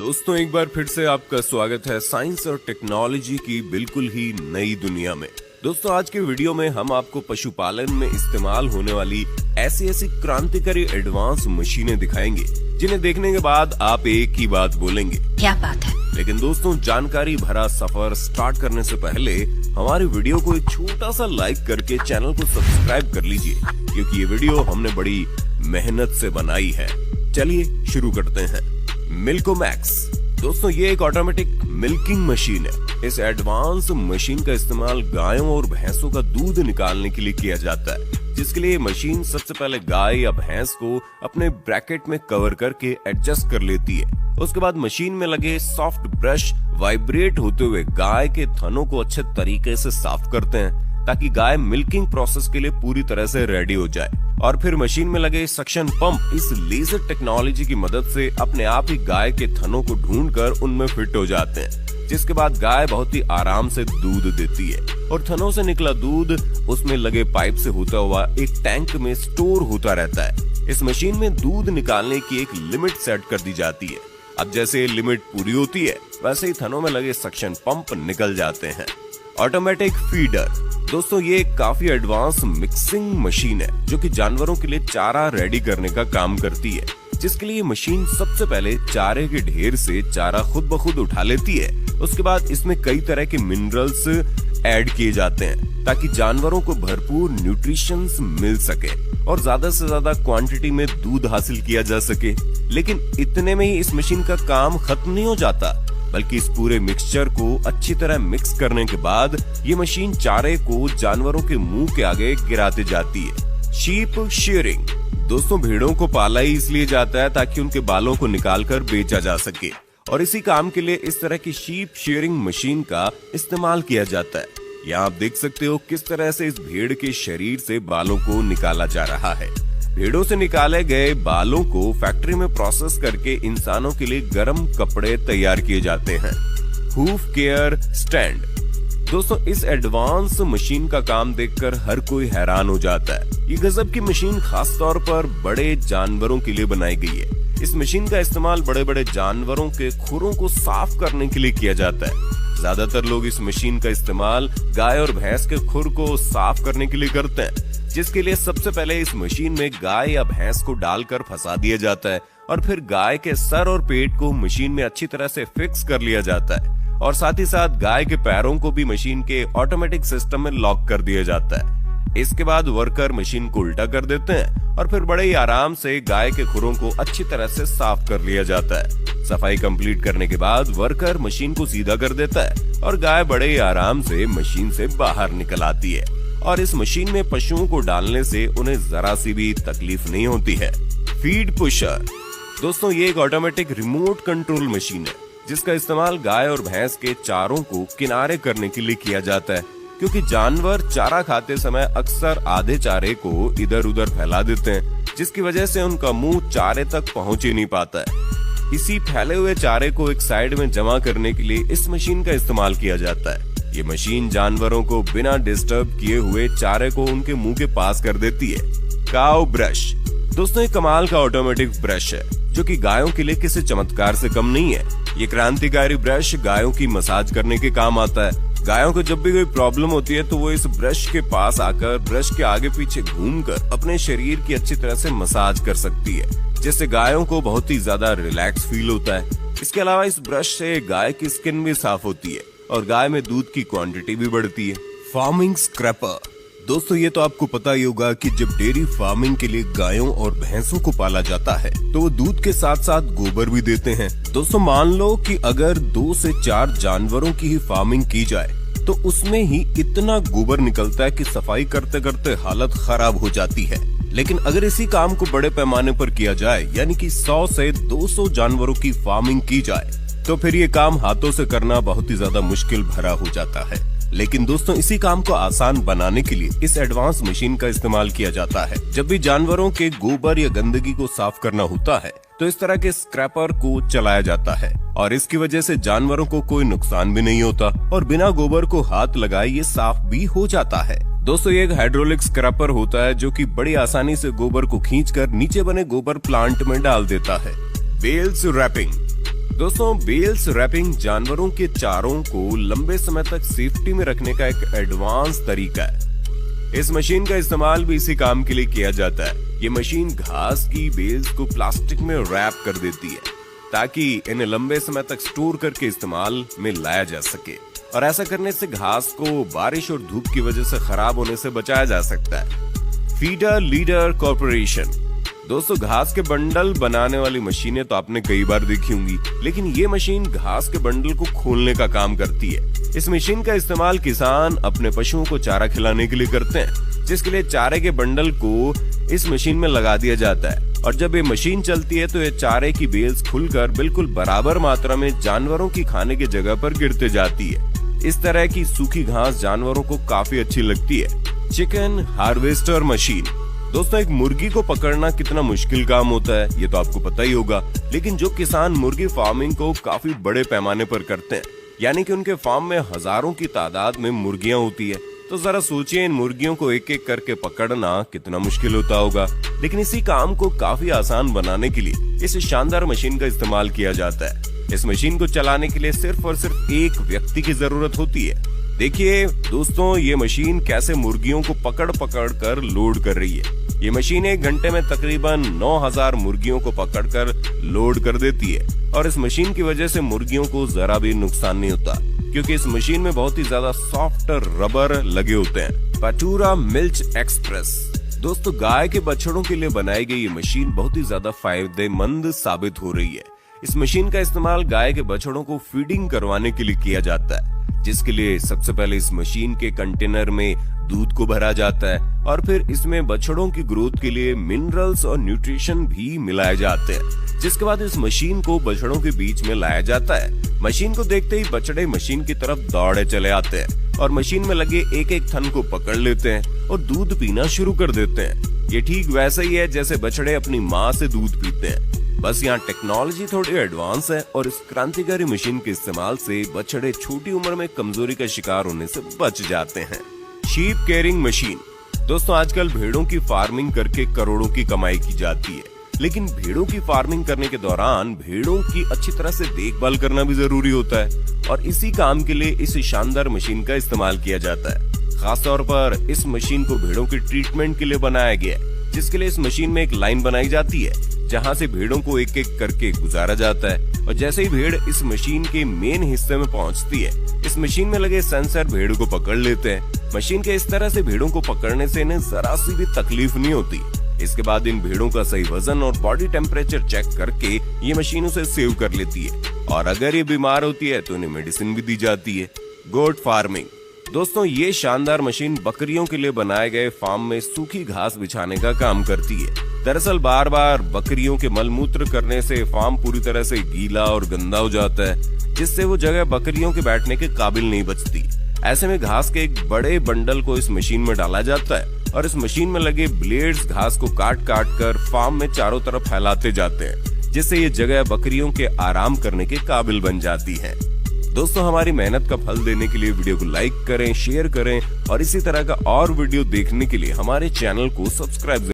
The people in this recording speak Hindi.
दोस्तों एक बार फिर से आपका स्वागत है साइंस और टेक्नोलॉजी की बिल्कुल ही नई दुनिया में। दोस्तों आज के वीडियो में हम आपको पशुपालन में इस्तेमाल होने वाली ऐसी क्रांतिकारी एडवांस मशीनें दिखाएंगे जिन्हें देखने के बाद आप एक ही बात बोलेंगे, क्या बात है। लेकिन दोस्तों जानकारी भरा सफर स्टार्ट करने से पहले हमारे वीडियो को एक छोटा सा लाइक करके चैनल को सब्सक्राइब कर लीजिए, क्योंकि ये वीडियो हमने बड़ी मेहनत से बनाई है। चलिए शुरू करते हैं। मिल्कोमैक्स दोस्तों ये एक ऑटोमेटिक मिल्किंग मशीन है। इस एडवांस मशीन का इस्तेमाल गायों और भैंसों का दूध निकालने के लिए किया जाता है, जिसके लिए मशीन सबसे पहले गाय या भैंस को अपने ब्रैकेट में कवर करके एडजस्ट कर लेती है। उसके बाद मशीन में लगे सॉफ्ट ब्रश वाइब्रेट होते हुए गाय के थनों को अच्छे तरीके से साफ करते हैं ताकि गाय मिल्किंग प्रोसेस के लिए पूरी तरह से रेडी हो जाए। और फिर मशीन में लगे सक्शन पंप इस लेजर टेक्नोलॉजी की मदद से अपने आप ही गाय के थनों को ढूंढकर उनमें फिट हो जाते हैं, जिसके बाद गाय बहुत ही आराम से दूध देती है और थनों से निकला दूध उसमें लगे पाइप से होता हुआ एक टैंक में स्टोर होता रहता है। इस मशीन में दूध निकालने की एक लिमिट सेट कर दी जाती है। अब जैसे लिमिट पूरी होती है वैसे ही थनों में लगे सक्शन पंप निकल जाते हैं। ऑटोमेटिक फीडर दोस्तों ये एक काफी एडवांस मिक्सिंग मशीन है जो कि जानवरों के लिए चारा रेडी करने का काम करती है, जिसके लिए मशीन सबसे पहले चारे के ढेर से चारा खुद ब खुद उठा लेती है। उसके बाद इसमें कई तरह के मिनरल्स ऐड किए जाते हैं ताकि जानवरों को भरपूर न्यूट्रिशन मिल सके और ज्यादा से ज्यादा क्वांटिटी में दूध हासिल किया जा सके। लेकिन इतने में ही इस मशीन का काम खत्म नहीं हो जाता, बल्कि इस पूरे मिक्सचर को अच्छी तरह मिक्स करने के बाद ये मशीन चारे को जानवरों के मुंह के आगे गिराते जाती है। शीप शेयरिंग दोस्तों भेड़ों को पाला ही इसलिए जाता है ताकि उनके बालों को निकालकर बेचा जा सके, और इसी काम के लिए इस तरह की शीप शेयरिंग मशीन का इस्तेमाल किया जाता है। यहाँ आप देख सकते हो किस तरह से इस भेड़ के शरीर से बालों को निकाला जा रहा है। भेड़ों से निकाले गए बालों को फैक्ट्री में प्रोसेस करके इंसानों के लिए गर्म कपड़े तैयार किए जाते हैं। हूफ केयर स्टैंड दोस्तों इस एडवांस मशीन का काम देखकर हर कोई हैरान हो जाता है। ये गजब की मशीन खास तौर पर बड़े जानवरों के लिए बनाई गई है। इस मशीन का इस्तेमाल बड़े बड़े जानवरों के खुरों को साफ करने के लिए किया जाता है। ज्यादातर लोग इस मशीन का इस्तेमाल गाय और भैंस के खुर को साफ करने के लिए करते हैं, जिसके लिए सबसे पहले इस मशीन में गाय या भैंस को डालकर फंसा दिया जाता है और फिर गाय के सर और पेट को मशीन में अच्छी तरह से फिक्स कर लिया जाता है, और साथ ही साथ गाय के पैरों को भी मशीन के ऑटोमेटिक सिस्टम में लॉक कर दिया जाता है। इसके बाद वर्कर मशीन को उल्टा कर देते हैं और फिर बड़े ही आराम से गाय के खुरों को अच्छी तरह से साफ कर लिया जाता है। सफाई कंप्लीट करने के बाद वर्कर मशीन को सीधा कर देता है और गाय बड़े ही आराम से मशीन से बाहर निकल आती है। और इस मशीन में पशुओं को डालने से उन्हें जरा सी भी तकलीफ नहीं होती है। फीड पुशर दोस्तों ये एक ऑटोमेटिक रिमोट कंट्रोल मशीन है जिसका इस्तेमाल गाय और भैंस के चारों को किनारे करने के लिए किया जाता है, क्योंकि जानवर चारा खाते समय अक्सर आधे चारे को इधर उधर फैला देते हैं, जिसकी वजह से उनका मुंह चारे तक पहुंच ही नहीं पाता है। इसी फैले हुए चारे को एक साइड में जमा करने के लिए इस मशीन का इस्तेमाल किया जाता है। ये मशीन जानवरों को बिना डिस्टर्ब किए हुए चारे को उनके मुंह के पास कर देती है। काऊ ब्रश दोस्तों एक कमाल का ऑटोमेटिक ब्रश है जो कि गायों के लिए किसी चमत्कार से कम नहीं है। ये क्रांतिकारी ब्रश गायों की मसाज करने के काम आता है। गायों को जब भी कोई प्रॉब्लम होती है तो वो इस ब्रश के पास आकर ब्रश के आगे पीछे घूमकर अपने शरीर की अच्छी तरह से मसाज कर सकती है, जिससे गायों को बहुत ही ज्यादा रिलैक्स फील होता है। इसके अलावा इस ब्रश से गाय की स्किन भी साफ होती है और गाय में दूध की क्वांटिटी भी बढ़ती है। फार्मिंग स्क्रैपर दोस्तों ये तो आपको पता ही होगा कि जब डेयरी फार्मिंग के लिए गायों और भैंसों को पाला जाता है तो वो दूध के साथ साथ गोबर भी देते हैं। दोस्तों मान लो कि अगर 2 से 4 जानवरों की ही फार्मिंग की जाए तो उसमें ही इतना गोबर निकलता है कि सफाई करते करते हालत खराब हो जाती है। लेकिन अगर इसी काम को बड़े पैमाने पर किया जाए, यानी कि 100 से 200 जानवरों की फार्मिंग की जाए, तो फिर ये काम हाथों से करना बहुत ही ज्यादा मुश्किल भरा हो जाता है। लेकिन दोस्तों इसी काम को आसान बनाने के लिए इस एडवांस मशीन का इस्तेमाल किया जाता है। जब भी जानवरों के गोबर या गंदगी को साफ करना होता है तो इस तरह के स्क्रैपर को चलाया जाता है और इसकी वजह से जानवरों को कोई नुकसान भी नहीं होता और बिना गोबर को हाथ लगाए ये साफ भी हो जाता है। दोस्तों ये एक हाइड्रोलिक स्क्रैपर होता है जो कि बड़ी आसानी से गोबर को खींचकर नीचे बने गोबर प्लांट में डाल देता है। बेल्स रैपिंग दोस्तों, बेल्स रैपिंग जानवरों के चारों को लंबे समय तक सेफ्टी में रखने का एक एडवांस तरीका है। इस मशीन का इस्तेमाल भी इसी काम के लिए किया जाता है। ये मशीन घास की बेल्स को प्लास्टिक में रैप कर देती है ताकि इन्हें लंबे समय तक स्टोर करके इस्तेमाल में लाया जा सके, और ऐसा करने से घास को बारिश और धूप की वजह से खराब होने से बचाया जा सकता है। Feeder leader corporation. दोस्तों, घास के बंडल बनाने वाली मशीनें तो आपने कई बार देखी होंगी, लेकिन ये मशीन घास के बंडल को खोलने का काम करती है। इस मशीन का इस्तेमाल किसान अपने पशुओं को चारा खिलाने के लिए करते हैं, जिसके लिए चारे के बंडल को इस मशीन में लगा दिया जाता है, और जब ये मशीन चलती है तो ये चारे की बेल्स खुलकर बिल्कुल बराबर मात्रा में जानवरों की खाने की जगह पर गिरते जाती है। इस तरह की सूखी घास जानवरों को काफी अच्छी लगती है। Chicken harvester machine. दोस्तों, एक मुर्गी को पकड़ना कितना मुश्किल काम होता है ये तो आपको पता ही होगा, लेकिन जो किसान मुर्गी फार्मिंग को काफी बड़े पैमाने पर करते हैं, यानी कि उनके फार्म में हजारों की तादाद में मुर्गियां होती है, तो जरा सोचिए इन मुर्गियों को एक एक करके पकड़ना कितना मुश्किल होता होगा। लेकिन इसी काम को काफी आसान बनाने के लिए इस शानदार मशीन का इस्तेमाल किया जाता है। इस मशीन को चलाने के लिए सिर्फ और सिर्फ एक व्यक्ति की जरूरत होती है। देखिए दोस्तों, ये मशीन कैसे मुर्गियों को पकड़ पकड़ कर लोड कर रही है। ये मशीन 1 घंटे में तकरीबन 9000 मुर्गियों को पकड़कर लोड कर देती है, और इस मशीन की वजह से मुर्गियों को जरा भी नुकसान नहीं होता, क्योंकि इस मशीन में बहुत ही ज्यादा सॉफ्ट रबर लगे होते हैं। पटूरा मिल्क एक्सप्रेस। दोस्तों, गाय के बछड़ों के लिए बनाई गई ये मशीन बहुत ही ज्यादा फायदेमंद साबित हो रही है। इस मशीन का इस्तेमाल गाय के बछड़ों को फीडिंग करवाने के लिए किया जाता है, जिसके लिए सबसे पहले इस मशीन के कंटेनर में दूध को भरा जाता है, और फिर इसमें बछड़ों की ग्रोथ के लिए मिनरल्स और न्यूट्रिशन भी मिलाए जाते हैं, जिसके बाद इस मशीन को बछड़ों के बीच में लाया जाता है। मशीन को देखते ही बछड़े मशीन की तरफ दौड़े चले आते हैं और मशीन में लगे एक एक थन को पकड़ लेते हैं और दूध पीना शुरू कर देते हैं। ये ठीक वैसा ही है जैसे बछड़े अपनी माँ से दूध पीते हैं, बस यहाँ टेक्नोलॉजी थोड़ी एडवांस है, और इस क्रांतिकारी मशीन के इस्तेमाल से बछड़े छोटी उम्र में कमजोरी का शिकार होने से बच जाते हैं। Sheep caring machine. दोस्तों, आजकल भेड़ों की फार्मिंग करके करोड़ों की कमाई की जाती है, लेकिन भेड़ों की फार्मिंग करने के दौरान भेड़ों की अच्छी तरह से देखभाल करना भी जरूरी होता है, और इसी काम के लिए इस शानदार मशीन का इस्तेमाल किया जाता है। खासतौर पर इस मशीन को भेड़ों के ट्रीटमेंट के लिए बनाया गया है, जिसके लिए इस मशीन में एक लाइन बनाई जाती है जहां से भेड़ों को एक एक करके गुजारा जाता है, और जैसे ही भेड़ इस मशीन के मेन हिस्से में पहुंचती है, इस मशीन में लगे सेंसर भेड़ को पकड़ लेते हैं। मशीन के इस तरह से भेड़ों को पकड़ने से इन्हें जरा सी भी तकलीफ नहीं होती। इसके बाद इन भेड़ों का सही वजन और बॉडी टेम्परेचर चेक करके ये मशीन उसे सेव कर लेती है, और अगर ये बीमार होती है तो इन्हें मेडिसिन भी दी जाती है। Goat farming. दोस्तों, ये शानदार मशीन बकरियों के लिए बनाए गए फार्म में सूखी घास बिछाने का काम करती है। दरअसल बार बार बकरियों के मलमूत्र करने से फार्म पूरी तरह से गीला और गंदा हो जाता है, जिससे वो जगह बकरियों के बैठने के काबिल नहीं बचती। ऐसे में घास के एक बड़े बंडल को इस मशीन में डाला जाता है, और इस मशीन में लगे ब्लेड्स घास को काट काट कर फार्म में चारों तरफ फैलाते जाते हैं, जिससे ये जगह बकरियों के आराम करने के काबिल बन जाती है। दोस्तों, हमारी मेहनत का फल देने के लिए वीडियो को लाइक करें, शेयर करें, और इसी तरह का और वीडियो देखने के लिए हमारे चैनल को सब्सक्राइब